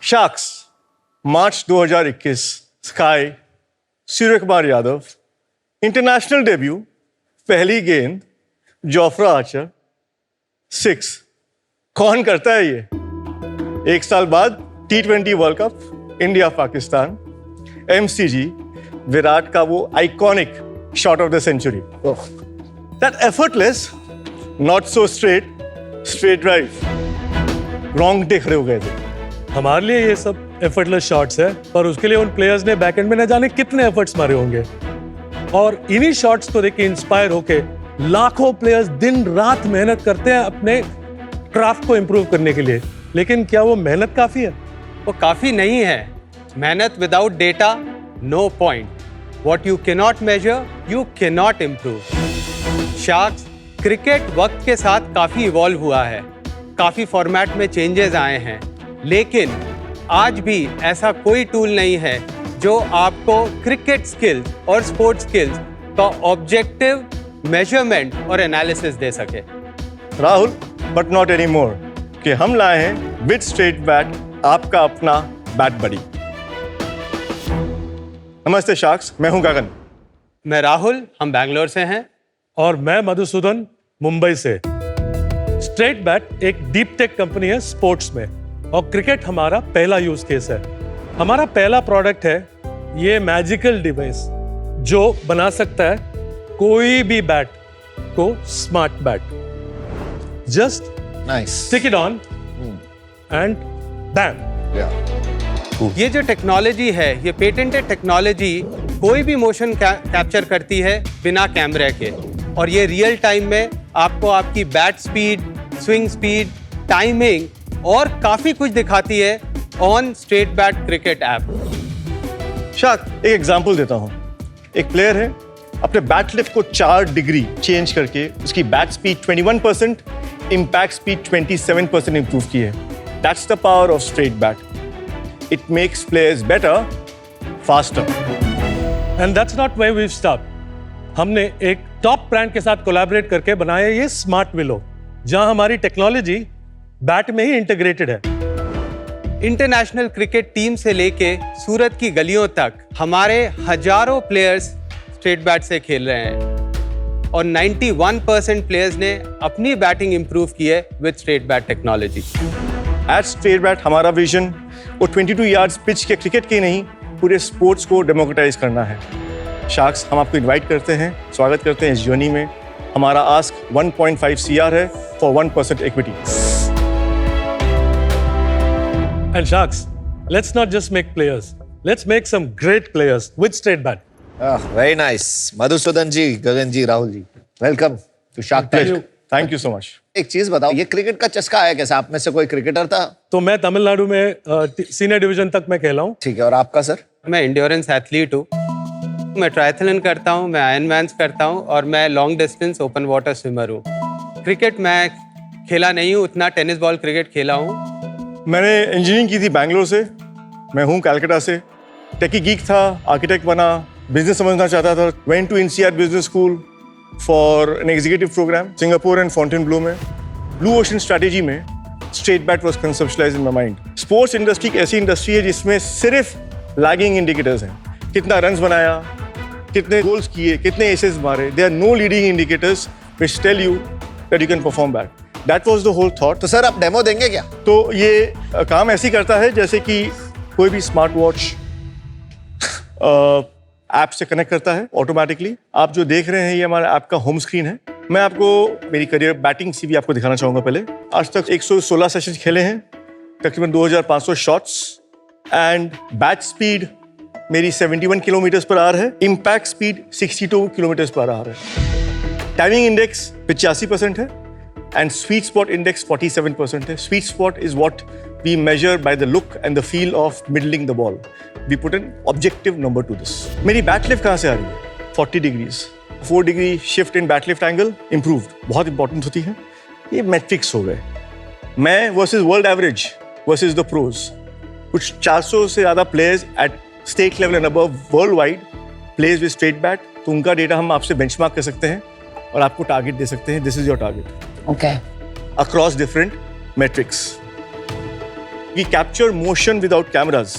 Sharks मार्च 2021 sky Surya Kumar Yadav international debut पहली गेंद Jofra Archer 6 कौन करता है ये? एक साल बाद T20 world cup India Pakistan MCG Virat का वो iconic shot of the century that effortless not so straight drive रोंगटे खड़े हो गए थे। हमारे लिए ये सब एफर्टलेस शॉट्स है, पर उसके लिए उन प्लेयर्स ने बैकएंड में न जाने कितने एफर्ट्स मारे होंगे और इन्हीं शॉट्स को देख के इंस्पायर होके लाखों प्लेयर्स दिन रात मेहनत करते हैं अपने क्राफ्ट को इंप्रूव करने के लिए। लेकिन क्या वो मेहनत काफी है? वो काफी नहीं है। मेहनत without data no point. What you can not measure you can not improve. Sharks Cricket वक्त के साथ काफी इवॉल्व हुआ है, काफी फॉर्मेट में चेंजेस आए हैं, लेकिन आज भी ऐसा कोई टूल नहीं है जो आपको क्रिकेट स्किल्स और स्पोर्ट्स स्किल्स का ऑब्जेक्टिव मेजरमेंट और एनालिसिस दे सके। Rahul but not any more कि हम लाए हैं विद स्ट्रेट बैट आपका अपना बैट बडी। नमस्ते शार्क्स, मैं हूं गगन। मैं राहुल, हम बैंगलोर से हैं। और मैं मधुसूदन, मुंबई से। स्ट्रेट बैट एक डीप टेक कंपनी है स्पोर्ट्स में और क्रिकेट हमारा पहला यूज केस है। हमारा पहला प्रोडक्ट है ये मैजिकल डिवाइस जो बना सकता है कोई भी बैट को smart bat. Just stick it on and bam. ये जो टेक्नोलॉजी है, ये पेटेंटेड टेक्नोलॉजी कोई भी मोशन कैप्चर करती है बिना कैमरे के, और ये रियल टाइम में आपको आपकी bat speed, swing speed, timing और काफी कुछ दिखाती है on straight bat cricket app. शायद एक एग्जांपल देता हूं। एक प्लेयर है, अपने बैट लिफ्ट को 4 डिग्री चेंज करके उसकी bat speed 21%, impact speed 27% improve की है। That's the power of straight bat. It makes players better, faster. And that's not where we stop. हमने एक टॉप ब्रांड के साथ कोलैबोरेट करके बनाया ये स्मार्ट विलो, जहां हमारी टेक्नोलॉजी बैट में ही इंटीग्रेटेड है। इंटरनेशनल क्रिकेट टीम से लेके सूरत की गलियों तक हमारे हजारों प्लेयर्स स्ट्रेट बैट से खेल रहे हैं और 91% प्लेयर्स ने अपनी बैटिंग इंप्रूव की है with straight bat technology. At straight bat हमारा विजन वो 22 यार्ड्स पिच के क्रिकेट के नहीं, पूरे स्पोर्ट्स को डेमोक्रेटाइज करना है। शार्क्स, हम आपको इनवाइट करते हैं, स्वागत करते हैं इस जर्नी में। हमारा आस्क 1.5 CR है for 1% equity. And Sharks, let's not just make players. Let's make some great players with straight bat. Very nice. Madhusudan ji, Gagan ji, Rahul ji. Welcome to Shark Tank. Thank you so much. एक चीज बताओ, ये cricket का चस्का आया कैसे? आप में से कोई क्रिकेटर था? तो मैं तमिलनाडु में सीनियर डिवीजन तक मैं खेला हूँ। ठीक है, और आपका सर? मैं एंड्योरेंस एथलीट हूँ। मैं ट्रायथलन करता हूँ, मैं आयरनमैन्स करता हूँ और मैं long distance open water swimmer हूँ। क्रिकेट मैं खेला नहीं हूँ उतना, टेनिस बॉल क्रिकेट खेला हूँ। मैंने इंजीनियरिंग की थी बैंगलोर से। मैं हूँ कलकत्ता से। टेकी गीक था, आर्किटेक्ट बना, बिजनेस समझना चाहता था। Went to INSEAD business school for an executive program Singapore and Fontainebleau में। ब्लू ओशन स्ट्रैटेजी में straight bat was conceptualized in my mind. Sports industry एक ऐसी इंडस्ट्री है जिसमें सिर्फ लैगिंग इंडिकेटर्स हैं। कितना रन्स बनाया, कितने गोल्स किए, कितने एसेस मारे। There are no leading indicators which tell you that you can perform better. That was the whole thought. तो सर आप डेमो देंगे क्या? तो ये काम ऐसे ही करता है जैसे कि कोई भी स्मार्ट वॉच ऐप से कनेक्ट करता है ऑटोमेटिकली। आप जो देख रहे हैं ये हमारा ऐप का होम स्क्रीन है। मैं आपको मेरी करियर बैटिंग CV आपको दिखाना चाहूंगा। पहले आज तक 116 सेशन खेले हैं, तकरीबन 2500 शॉट्स, एंड बैट स्पीड मेरी 71 किलोमीटर पर आवर है। Impact speed 62 kilometre per hour है। टाइमिंग इंडेक्स 85% है and sweet spot index 47% है। Sweet spot is what we measure by the look and the feel of middling the ball. We put an objective number to this. मेरी bat lift कहाँ से आ रही है? 40 degrees. 4 degree shift in bat lift angle improved. बहुत important होती है। ये matrix हो गए। मैं versus world average versus the pros. कुछ 400 से ज़्यादा players at state level and above worldwide plays with straight bat. तो उनका डेटा हम आपसे बेंचमार्क कर सकते हैं और आपको टारगेट दे सकते हैं। This is your target. Okay. Across different metrics. We capture motion without cameras.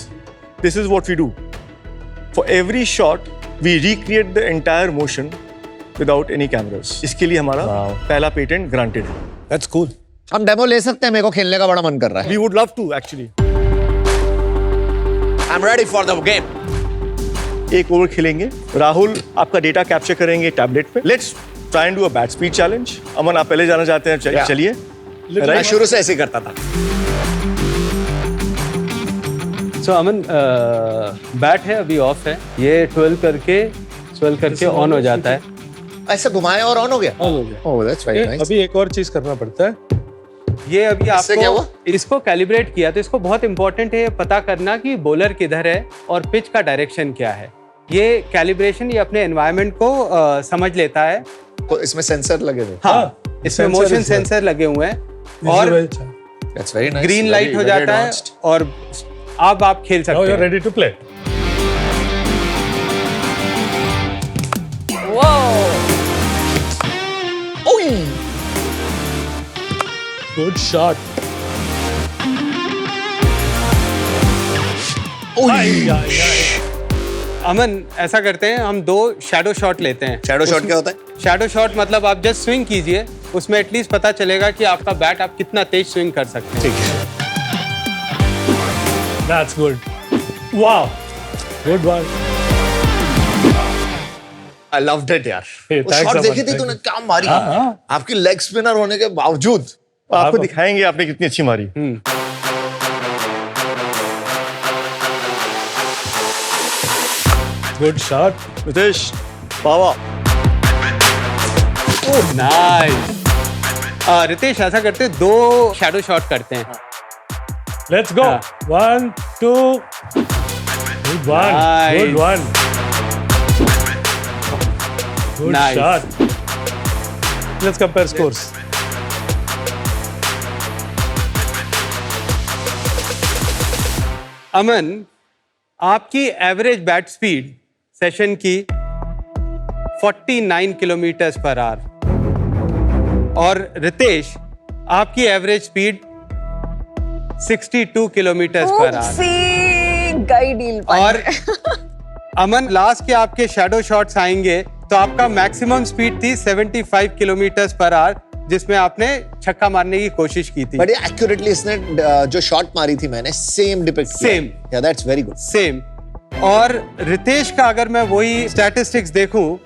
This is what we do. For every shot, we recreate the entire motion without any cameras. इसके लिए हमारा पहला पेटेंट ग्रांटेड है. That's cool. हम demo ले सकते हैं, मेरे को खेलने का बड़ा मन कर रहा है. We would love to actually. I'm ready for the game. एक ओवर खेलेंगे. राहुल आपका डेटा कैप्चर करेंगे टैबलेट पे. Let's try and do a bat speed challenge. अमन आप पहले जाना चाहते हैं? Yeah. चलिए. मैं शुरू से ऐसे ही करता था. सो अमन बैट है अभी ऑफ है, ये 12 करके ऑन हो जाता है. ऐसे घुमाया और ऑन हो गया. ऑन हो गया. Oh, that's very nice. अभी एक और चीज करना पड़ता है. ये अभी इससे क्या हुआ? आपको इसको कैलिब्रेट किया, तो इसको बहुत इंपॉर्टेंट है पता करना कि बॉलर किधर है और पिच का डायरेक्शन क्या है. ये कैलिब्रेशन ये अपने एनवायरनमेंट को समझ लेता है. इसमें सेंसर लगे हुए. हाँ, इसमें sensor motion is there. Sensor लगे हुए हैं और और That's very nice. Green light हो जाता है और अब आप खेल now सकते you're हैं. ready to play. Good shot. अमन ऐसा करते हैं, हम 2 शैडो शॉट लेते हैं. शैडो शॉट क्या होता है? शैडो शॉट मतलब आप जस्ट स्विंग कीजिए, उसमें एटलीस्ट पता चलेगा कि आपका बैट आप कितना तेज स्विंग कर सकते हैं. ठीक है. That's good. Wow. Good one. I loved it यार. Hey, वो thanks, शॉट Aman. देखी थी तूने, क्या मारी. आपकी लेग स्पिनर होने के बावजूद. आपको दिखाएंगे आपने कितनी अच्छी मारी. Good shot. रितेश पावा. नाइस. रितेश ऐसा करते हैं, 2 शैडो शॉट करते हैं. Let's go. 1, 2. Good one. Nice. Good one. Good Nice. shot. Let's compare scores. अमन, आपकी एवरेज बैट स्पीड सेशन की 49 किलोमीटर पर आवर और रितेश आपकी average speed 62 kilometre per hour. और अमन लास्ट के आपके शैडो शॉट्स आएंगे तो आपका मैक्सिमम स्पीड थी 75 किलोमीटर पर आवर, जिसमें आपने छक्का मारने की कोशिश की थी. बट एक्यूरेटली इसने जो शॉट मारी थी मैंने सेम डिपिक्ट किया. Same. या दैट्स वेरी गुड. सेम. और रितेश का अगर मैं वही स्टैटिस्टिक्स देखूं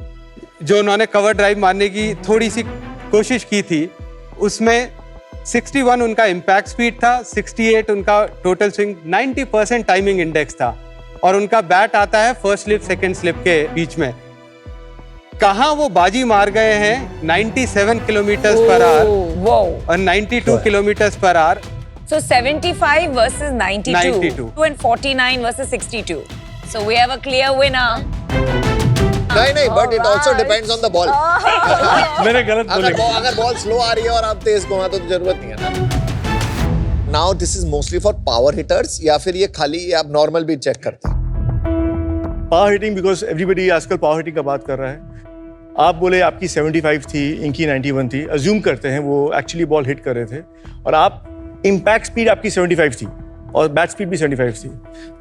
जो उन्होंने कवर ड्राइव मारने की थोड़ी सी कोशिश की थी, उसमें 61 उनका इम्पैक्ट स्पीड था, 68 उनका टोटल स्विंग, 90% टाइमिंग इंडेक्स था और उनका बैट आता है फर्स्ट स्लिप सेकंड स्लिप के बीच में. कहाँ वो बाजी मार गए हैं 97 किलोमीटर पर आवर और 92 kilometre per hour. So 75 versus 92. 92. And 49 versus 62. So we have a clear winner. नहीं but it also depends on the ball. मैंने गलत बोला. अगर बॉल स्लो आ रही है और आप तेज घुमा तो जरूरत नहीं है ना. Now this is mostly for power hitters या फिर ये खाली आप नॉर्मल भी चेक करते हैं? पावर हिटिंग, बिकॉज एवरीबडी आजकल पावर हिटिंग का बात कर रहा है. आप बोले आपकी 75 थी, इनकी 91 थी. अज्यूम करते हैं वो एक्चुअली बॉल हिट कर रहे थे और आप इम्पैक्ट स्पीड आपकी 75 थी और बैट स्पीड भी 75 थी.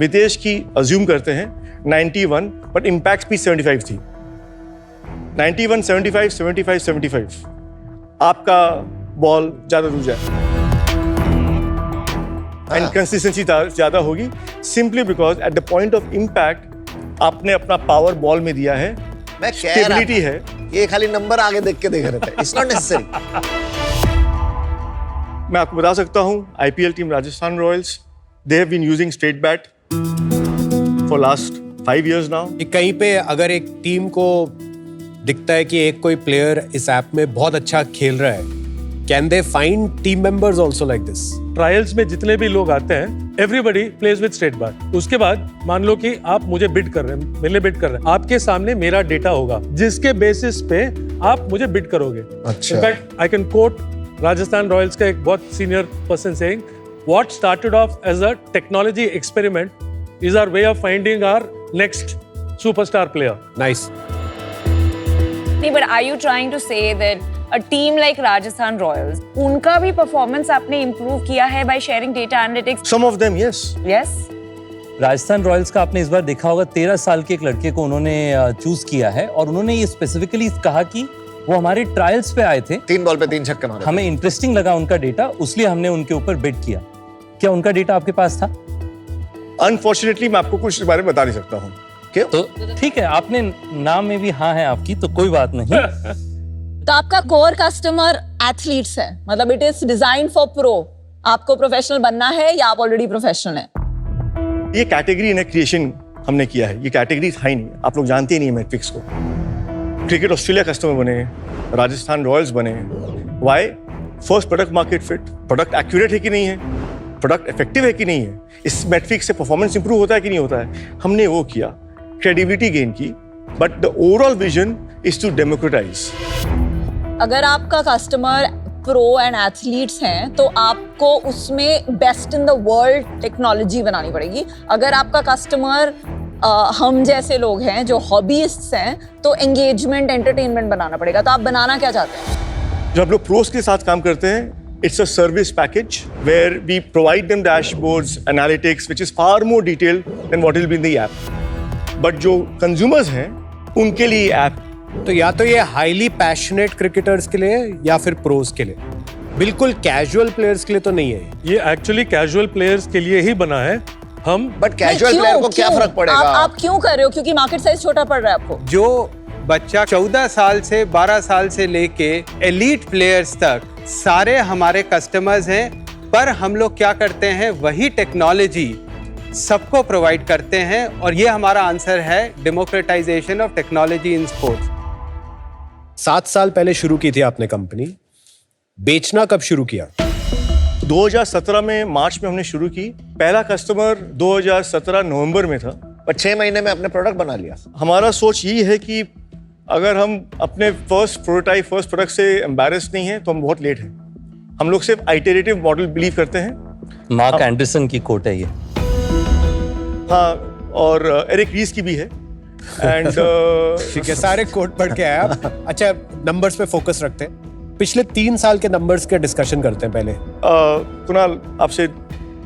वितेश की अज्यूम करते हैं 91 बट इम्पैक्ट स्पीड 75 थी. 91, 75, 75, 75. आपका बॉल ज्यादा दूर जाए एंड कंसिस्टेंसी ज्यादा होगी, simply because at the point of impact आपने अपना पावर बॉल में दिया है. मैं कह रहा स्टेबिलिटी था, है. ये खाली नंबर आगे देख के देख रहे थे. It's not necessary. मैं आपको बता सकता हूं IPL team Rajasthan Royals, they have been using straight bat for last 5 years now. कि कहीं पे अगर एक टीम को दिखता है कि एक कोई प्लेयर इस ऐप में बहुत अच्छा खेल रहा है, can they find team members also like this? Trials में जितने भी लोग आते हैं, everybody plays with straight bat. उसके बाद मान लो कि आप मुझे बिड कर रहे हैं, मेरे लिए बिड कर रहे हैं, आपके सामने मेरा डेटा होगा जिसके बेसिस पे आप मुझे बिड करोगे. अच्छा. In fact I can quote Rajasthan Royals का एक बहुत senior person saying, what started off as a technology experiment is our way of finding our next superstar player. Nice. Nee, but are you trying to say that a team like Rajasthan Royals, उनका भी performance आपने improve किया है by sharing data analytics. Some of them, yes. Yes. Rajasthan Royals का आपने इस बार देखा होगा 13 साल के एक लड़के को उन्होंने चूज किया है और उन्होंने ये स्पेसिफिकली कहा कि वो हमारे ट्रायल्स पे आए थे, 3 बॉल पे 3 छक्के मारे। हमें इंटरेस्टिंग लगा उनका डेटा, इसलिए हमने उनके ऊपर बिड किया। क्या उनका डेटा आपके पास था? Unfortunately, मैं आपको कुछ इस बारे में बता नहीं सकता हूँ। क्यों? तो ठीक है, आपने नाम में भी हाँ है आपकी, तो कोई बात नहीं। तो आपका कोर कस्टमर एथलीट्स है, मतलब it is design for pro. आपको प्रोफेशनल बनना है या आप ऑलरेडी प्रोफेशनल हैं? ये कैटेगरी ने क्रिएशन हमने किया है, ये कैटेगरी था ही नहीं, आप लोग जानते ही नहीं मैट्रिक्स को। क्रिकेट ऑस्ट्रेलिया कस्टमर बने, राजस्थान रॉयल्स बने, why? First product market fit, product accurate है कि नहीं है, प्रोडक्ट इफेक्टिव है कि नहीं है, इस मैट्रिक्स से परफॉर्मेंस इंप्रूव होता है कि नहीं होता है, हमने वो किया, क्रेडिबिलिटी गेन की, but the overall vision is to democratise. अगर आपका कस्टमर प्रो एंड एथलीट्स हैं तो आपको उसमें best in the world technology बनानी पड़ेगी। अगर आपका कस्टमर हम जैसे लोग हैं जो हॉबीइस्ट्स हैं तो एंगेजमेंट एंटरटेनमेंट बनाना पड़ेगा। तो आप बनाना क्या चाहते हैं? जब हम लोग प्रोस के साथ काम करते हैं, it's a service package where we provide them dashboards, analytics which is far more detailed than what will be in the app. But जो कंज्यूमर्स हैं उनके लिए ऐप, तो या तो ये हाईली पैशनेट क्रिकेटर्स के लिए या फिर प्रोज के लिए, बिल्कुल कैजुअल प्लेयर्स के लिए तो नहीं है। ये एक्चुअली कैजुअल प्लेयर्स के लिए ही बना है। हम बट कैजुअल प्लेयर को क्या फर्क पड़ेगा? आप क्यों कर रहे हो? क्योंकि मार्केट साइज छोटा पड़ रहा है आपको। जो बच्चा 14 साल से 12 साल से लेके एलीट प्लेयर्स तक सारे हमारे कस्टमर्स हैं, पर हम लोग क्या करते हैं, वही टेक्नोलॉजी सबको प्रोवाइड करते हैं और ये हमारा आंसर है democratisation of technology in sports. 7 साल पहले शुरू की थी आपने कंपनी, बेचना कब शुरू किया? 2017 में मार्च में हमने शुरू की। पहला कस्टमर 2017 नवंबर में था। पर 6 महीने में अपने प्रोडक्ट बना लिया। हमारा सोच ये है कि अगर हम अपने फर्स्ट प्रोटोटाइप, फर्स्ट प्रोडक्ट से एम्बैरेस नहीं है तो हम बहुत लेट हैं। हम लोग सिर्फ आइटरेटिव मॉडल बिलीव करते हैं। मार्क एंडरसन की कोट है ये। हाँ, और एरिक रीस की भी है। एंड ठीक है, सारे कोड पढ़ के आए आप। अच्छा, नंबर्स पे फोकस रखते हैं। पिछले 3 साल के नंबर्स के डिस्कशन करते हैं पहले। कुणाल, आपसे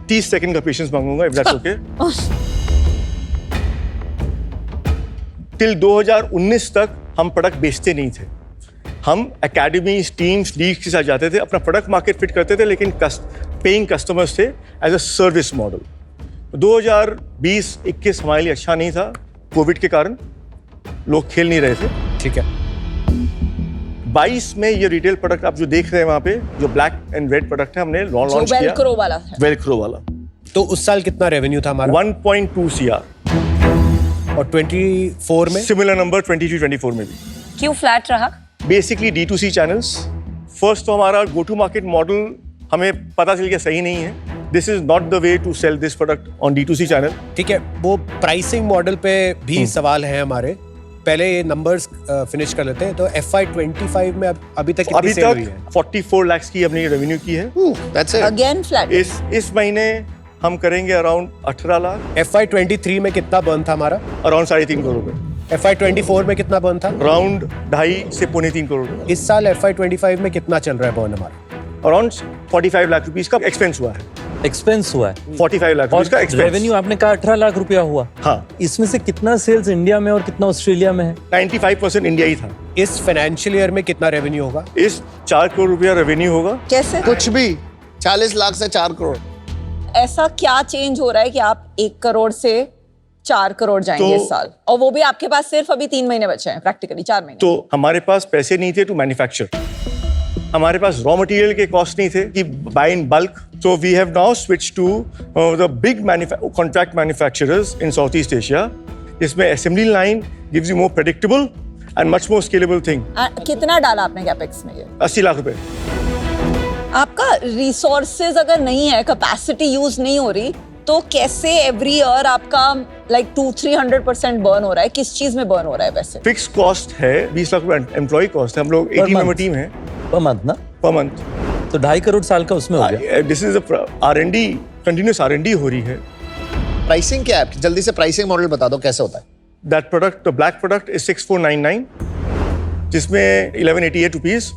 30 सेकंड का पेशेंस मांगूंगा, इफ दैट्स ओके। टिल 2019 तक हम प्रोडक्ट बेचते नहीं थे। हम एकेडमीज, टीम्स, लीग के साथ जाते थे, अपना प्रोडक्ट मार्केट फिट करते थे, लेकिन पेइंग कस्टमर्स थे एज अ सर्विस मॉडल। 2020-21 हमारे लिए अच्छा नहीं था, कोविड के कारण लोग खेल नहीं रहे थे। ठीक है, 22 में ये रिटेल प्रोडक्ट आप जो देख रहे हैं वहाँ पे, जो ब्लैक एंड रेड प्रोडक्ट है, हमने लॉन्च किया। वेलक्रो वाला है। वेलक्रो वाला। तो उस साल कितना रेवेन्यू था हमारा? 1.2 CR। और 24 में सिमिलर नंबर 23-24 में भी। क्यों फ्लैट रहा? Basically D2C channels. फर्स्ट तो हमारा गो टू मार्केट मॉडल हमें पता चल गया सही नहीं है। This is not the way to sell this product on D2C channel. ठीक है, वो प्राइसिंग मॉडल पे भी सवाल है हमारे। पहले ये नंबर्स फिनिश कर लेते हैं। तो FY25 में अभी तक कितनी सेल हुई है? 44 लाख की हमने रेवेन्यू की है। That's it. Again flat. इस महीने हम करेंगे अराउंड 18 लाख। FY23 में कितना बर्न था हमारा? अराउंड 3.5 करोड़ रुपए। FY24 में कितना बर्न था? अराउंड 2.5 से 3.25 करोड़ रुपए। इस साल FY25 में कितना चल रहा है बर्न हमारा? अराउंड 45 लाख रुपीस का एक्सपेंस हुआ है। एक्सपेंस हुआ है 45 लाख और रुपीस का एक्सपेंस। रेवेन्यू आपने कहा 18 लाख रुपया हुआ। हाँ, इसमें से कितना सेल्स इंडिया में और कितना ऑस्ट्रेलिया में है? 95% इंडिया ही था। इस फाइनेंशियल ईयर में कितना रेवेन्यू होगा? इस 4 करोड़ रुपया रेवेन्यू होगा। कैसे? कुछ भी 40 लाख से 4 करोड़। ऐसा क्या चेंज हो रहा है कि आप 1 करोड़ से 4 करोड़ जाएंगे तो- इस साल? और वो भी आपके पास सिर्फ अभी 3 महीने बचे हैं, प्रैक्टिकली 4 महीने। तो हमारे पास पैसे नहीं थे टू मैन्युफैक्चर। हमारे पास रॉ मटेरियल के कॉस्ट नहीं थे कि buy in bulk. So we have now switch to the big contract manufacturers in South East Asia. इसमें assembly line gives you more predictable and much more scalable thing. कितना डाला आपने capex में? ये 80 लाख रुपए। आपका रिसोर्सेज अगर नहीं है, कैपेसिटी यूज नहीं हो रही, तो कैसे एवरी ईयर आपका लाइक 200-300% बर्न हो रहा है? किस चीज में बर्न हो रहा है पैसे? फिक्स कॉस्ट है 20 लाख रुपए एम्प्लॉय कॉस्ट है। हम लोग 80 मेंबर टीम है पर मंथ ना, पर मंथ। तो 2.5 करोड़ साल का उसमें हो गया। This is R&D, continuous R&D हो रही है। प्राइसिंग क्या है? जल्दी से प्राइसिंग मॉडल बता दो कैसे होता है। That product, the black product is 6499, जिसमें 1188 रुपीस।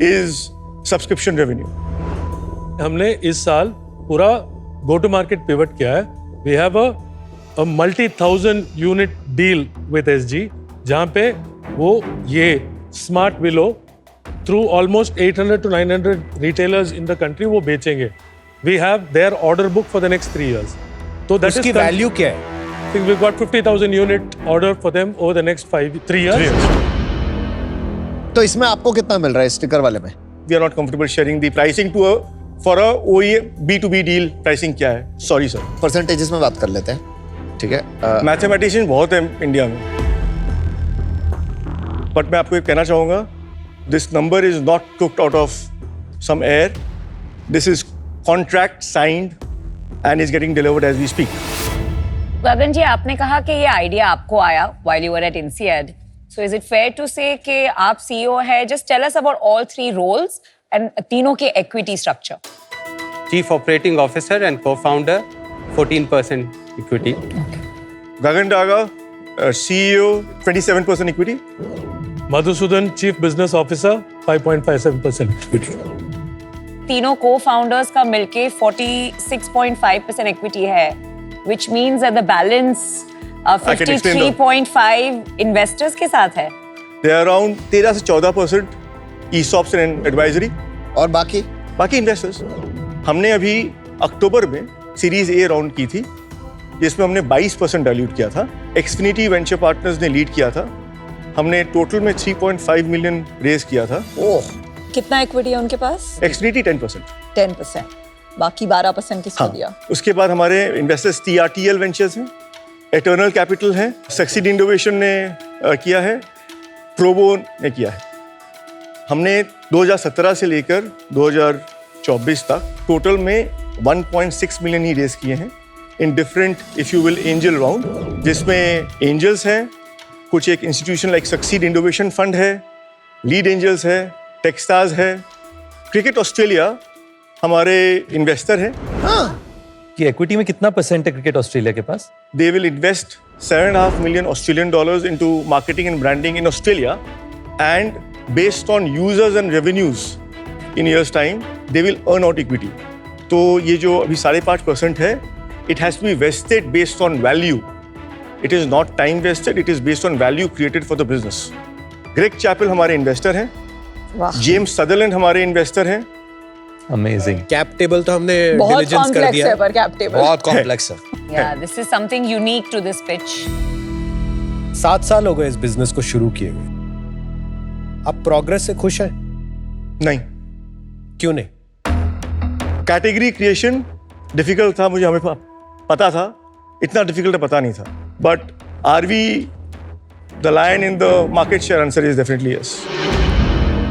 is subscription revenue. हमने इस साल पूरा गो टू मार्केट पिवट किया है. We have a multi 1000 unit deal with SG, जहां पे वो ये smart willow through almost 800 to 900 retailers in the country वो बेचेंगे. We have their order book for the next 3 years. तो दैट उसकी इज वैल्यू क्या है? I think we've got 50,000 unit order for them over the next 3 years. तो इसमें आपको कितना मिल रहा है स्टिकर वाले में? We are not comfortable sharing the pricing for a OEM B2B deal. Pricing क्या है? Sorry sir. परसेंटेजेस में बात कर लेते हैं, ठीक है? मैथमेटिशियन बहुत है इंडिया में, बट मैं आपको ये कहना चाहूँगा, this number is not cooked out of some air. This is contract signed and is getting delivered as we speak. Gagan ji, आपने कहा कि ये आइडिया आपको आया while you were at INSEAD. So is it fair to say कि आप CEO है? Just tell us about all 3 roles and तीनों के equity structure. Chief Operating Officer and co-founder, 14% equity. Gagan Daga, CEO, 27% equity. Madhusudan, Chief Business Officer, 5.57% equity. तीनों co-founders का मिलके 46.5% equity है, which means that the balance I can explain though. 53.5 investors के साथ है. They are around 13 से 14% ESOPs and advisory. और बाकी बाकी इन्वेस्टर्स. हमने अभी अक्टूबर में सीरीज ए राउंड की थी, जिसमें हमने 22% डाइल्यूट किया था. एक्सफिनिटी वेंचर पार्टनर्स ने लीड किया था. हमने टोटल में 3.5 मिलियन रेज किया था. ओह, कितना इक्विटी है उनके पास? एक्सफिनिटी 10%. 10%. बाकी 12% किसको दिया? उसके बाद हमारे इन्वेस्टर्स TRTL वेंचर्स हैं, एटर्नल कैपिटल है, सक्सीड इनोवेशन ने किया है, प्रोबो ने किया है. हमने 2017 से लेकर 2024 तक टोटल में 1.6 मिलियन ही रेज किए हैं in different, if you will, angel round, जिसमें एंजल्स हैं, कुछ एक institution like succeed innovation fund है, लीड एंजल्स है, टेक्सटार्स है, क्रिकेट ऑस्ट्रेलिया हमारे इन्वेस्टर हैं. कि इक्विटी में कितना परसेंट है क्रिकेट ऑस्ट्रेलिया के पास? They will invest $7.5 million Australian dollars into marketing and branding in Australia, and based on users and revenues in years time, they will earn out equity. तो ये जो अभी 5.5% है, it has to be vested based on value. It is not time vested, it is based on value created for the business. Greg Chappell हमारे investor हैं, James Sutherland हमारे investor हैं. Amazing. Cap table तो हमने बहुत diligence कर complex दिया. है पर कैप टेबल. बहुत कॉम्प्लेक्स है. Yeah, this is something unique to this pitch. 7 साल हो गए इस बिजनेस को शुरू किए हुए. आप प्रोग्रेस से खुश हैं? नहीं. क्यों नहीं? कैटेगरी क्रिएशन डिफिकल्ट था, मुझे हमें पता था. इतना डिफिकल्ट पता नहीं था. But are we the lion in the market share? Answer is definitely yes.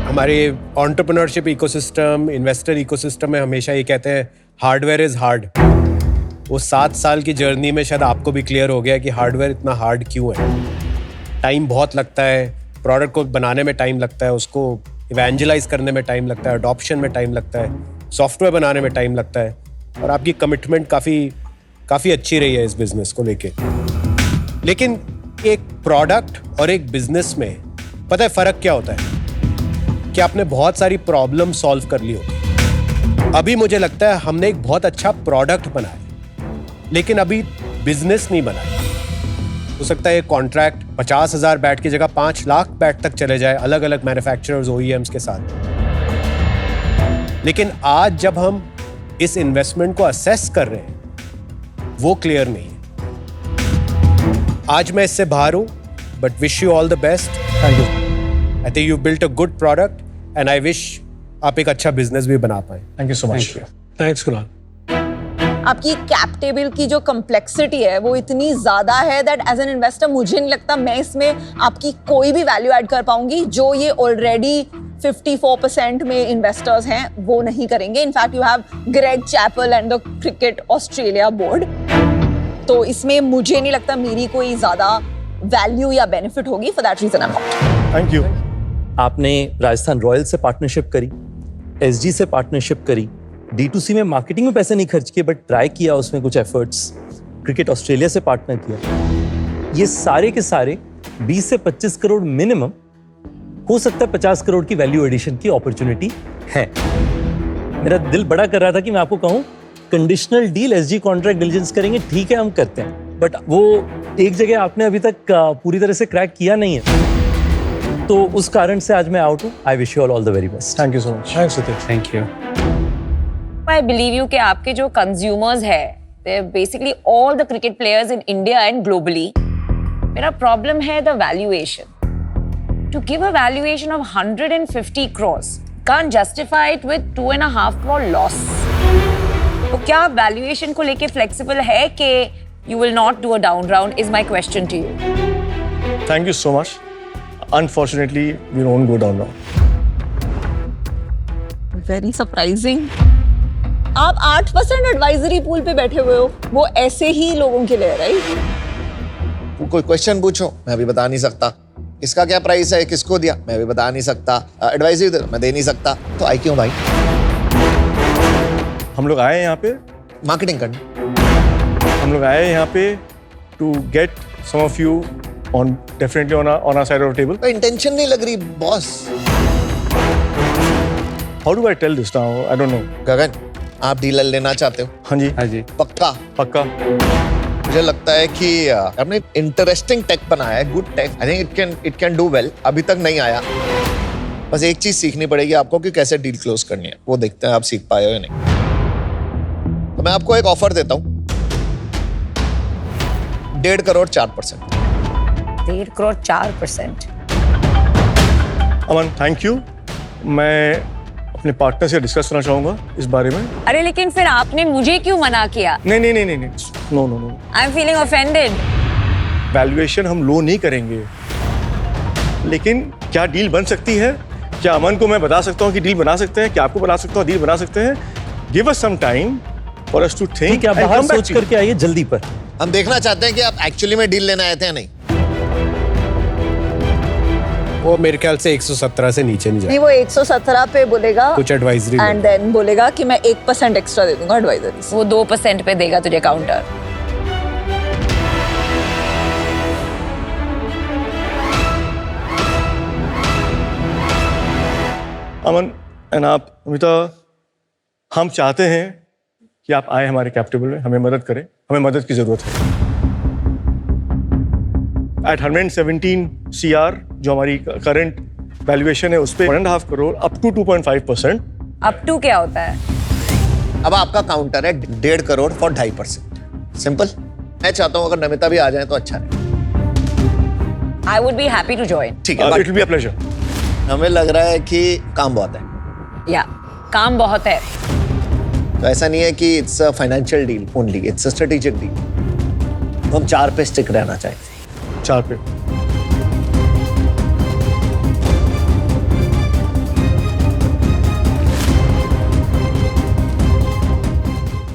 हमारे एंटरप्रेन्योरशिप इकोसिस्टम, इन्वेस्टर इकोसिस्टम में हमेशा ये कहते हैं हार्डवेयर इज हार्ड. वो 7 साल की जर्नी में शायद आपको भी क्लियर हो गया कि हार्डवेयर इतना हार्ड क्यों है. टाइम बहुत लगता है, प्रोडक्ट को बनाने में टाइम लगता है, उसको इवेंजलाइज करने में टाइम लगता है, अडॉप्शन में टाइम लगता है, सॉफ्टवेयर बनाने में टाइम लगता है. और आपकी कमिटमेंट काफ़ी अच्छी रही है इस बिजनेस को लेके. लेकिन एक प्रोडक्ट और एक बिजनेस में पता है फ़र्क क्या होता है? कि आपने बहुत सारी प्रॉब्लम सॉल्व कर ली होती. अभी मुझे लगता है हमने एक बहुत अच्छा प्रोडक्ट बनाया, लेकिन अभी बिजनेस नहीं बनाया. हो सकता है कॉन्ट्रैक्ट 50,000 बैट की जगह 5 लाख बैट तक चले जाए अलग अलग मैन्युफैक्चरर्स, OEMs के साथ. लेकिन आज जब हम इस इन्वेस्टमेंट को असेस कर रहे हैं, वो क्लियर नहीं है. आज मैं इससे बाहर हूं, but wish you all the best. Thank you. I think you built a good product and I wish आप एक अच्छा बिजनेस भी बना पाए. Thank you so much. Thanks, Kunal. आपकी कैप टेबल की जो कम्प्लेक्सिटी है वो इतनी ज्यादा है दैट एज एन इन्वेस्टर मुझे नहीं लगता मैं इसमें आपकी कोई भी वैल्यू ऐड कर पाऊंगी. जो ये ऑलरेडी 54% में इन्वेस्टर्स हैं वो नहीं करेंगे. In fact you have Greg Chappell and the cricket Australia board. तो इसमें मुझे नहीं लगता मेरी कोई ज्यादा वैल्यू या बेनिफिट होगी. For that reason I am not. Thank you. आपने राजस्थान रॉयल्स से पार्टनरशिप करी, एसजी से पार्टनरशिप करी, D2C में मार्केटिंग में पैसे नहीं खर्च किए बट ट्राई किया उसमें कुछ एफर्ट्स, क्रिकेट ऑस्ट्रेलिया से पार्टनर किया. ये सारे के सारे 20 से 25 करोड़ मिनिमम हो सकता है 50 करोड़ की वैल्यू एडिशन की अपॉर्चुनिटी है। मेरा दिल बड़ा कर रहा था कि मैं आपको कहूं conditional deal SG contract diligence करेंगे, ठीक है हम करते हैं, बट वो एक जगह आपने अभी तक पूरी तरह से क्रैक किया नहीं है, तो उस कारण से आज मैं आउट हूं। I wish you all the very best. Thank you so much. Thanks Hitesh. Thank you. I believe you कि आपके जो consumers है, they're basically all the cricket players in India and globally. मेरा problem है the valuation. To give a valuation of 150 crores, can't justify it with 2.5 crore loss. तो क्या valuation को लेके flexible है कि you will not do a down round is my question to you. Thank you so much. Unfortunately, we won't go down now. Very surprising. आप 8% advisory pool पे बैठे हुए हो, वो ऐसे ही लोगों के लिए, राइट? कोई क्वेश्चन पूछो, मैं अभी बता नहीं सकता। इसका क्या प्राइस है, किसको दिया, मैं भी बता नहीं सकता। एडवाइजरी दे, मैं दे नहीं सकता। तो आई क्यों भाई? हम लोग आए हैं यहाँ पे, मार्केटिंग करना। हम लोग आए हैं यहाँ पे to get some of you on definitely on our side of the table. तो इंटेंशन नहीं लग रही boss. How do I tell this now? I don't know. गगन, आप डीलर लेना चाहते हो? हाँ जी, हाँ जी। पक्का? पक्का। मुझे लगता है कि आपने इंटरेस्टिंग टेक बनाया है, good tech. I think it can do well. अभी तक नहीं आया, बस एक चीज सीखनी पड़ेगी आपको कि कैसे डील क्लोज करनी है। वो देखते हैं आप सीख पाए हो या नहीं। तो मैं आपको एक ऑफर देता हूँ, 1.5 crore 4%। 1.5 crore 4%. Aman, thank you. मैं अपने पार्टनर से डिस्कस करना चाहूंगा इस बारे में। अरे लेकिन फिर आपने मुझे क्यों मना किया? नहीं नहीं नहीं नहीं नहीं, no no no. I am feeling offended. Valuation हम लो नहीं करेंगे, लेकिन क्या डील बन सकती है? क्या अमन को मैं बता सकता हूँ कि डील बना सकते हैं? क्या आपको बता सकता हूँ डील बना सकते हैं? Give us some time for us to think. ठीक है, आप बाहर सोच करके आइए जल्दी पर। हम देखना चाहते हैं कि आप एक्चुअली में डील लेना आए थे या नहीं। वो मेरे ख्याल से 117 से नीचे नहीं नहीं, जाए। वो 117 पे बोलेगा कुछ एडवाइजरी एंड देन बोलेगा कि मैं 1% एक्स्ट्रा दे दूंगा एडवाइजरी से। वो 2% पे देगा तुझे काउंटर। अमन एंड आप अमिता, हम चाहते हैं कि आप आए हमारे कैपिटल में, हमें मदद करें, हमें मदद की जरूरत है। एट 117 CR जो हमारी करंट वैल्यूएशन है, उस पर 1.5 crore up to 2.5%। Up to क्या होता है? अब आपका काउंटर है 1.5 करोड़ फॉर 2.5%। सिंपल। मैं चाहता हूँ अगर नमिता भी आ जाए तो अच्छा है। I would be happy to join. ठीक है, it will be a pleasure. हमें लग रहा है कि काम बहुत है। या काम बहुत है। तो ऐसा नहीं है कि it's a financial deal only, it's a strategic deal. तो हम 4 पे स्टिक रहना चाहते हैं। 4 पे।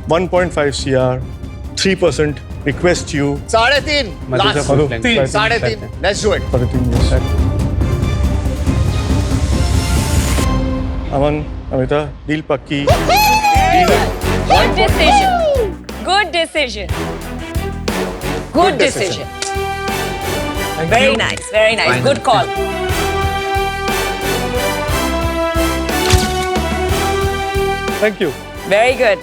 $1.5 CR, 3% request you. 3.5 मधु से लास्ट। पूछ लेंगे। 3.5 let's do it. for the 3 years. Aman, Amita, deal पक्की। Good decision. Good decision. Good decision. Very nice. Very nice. Good call. Thank you. Very good.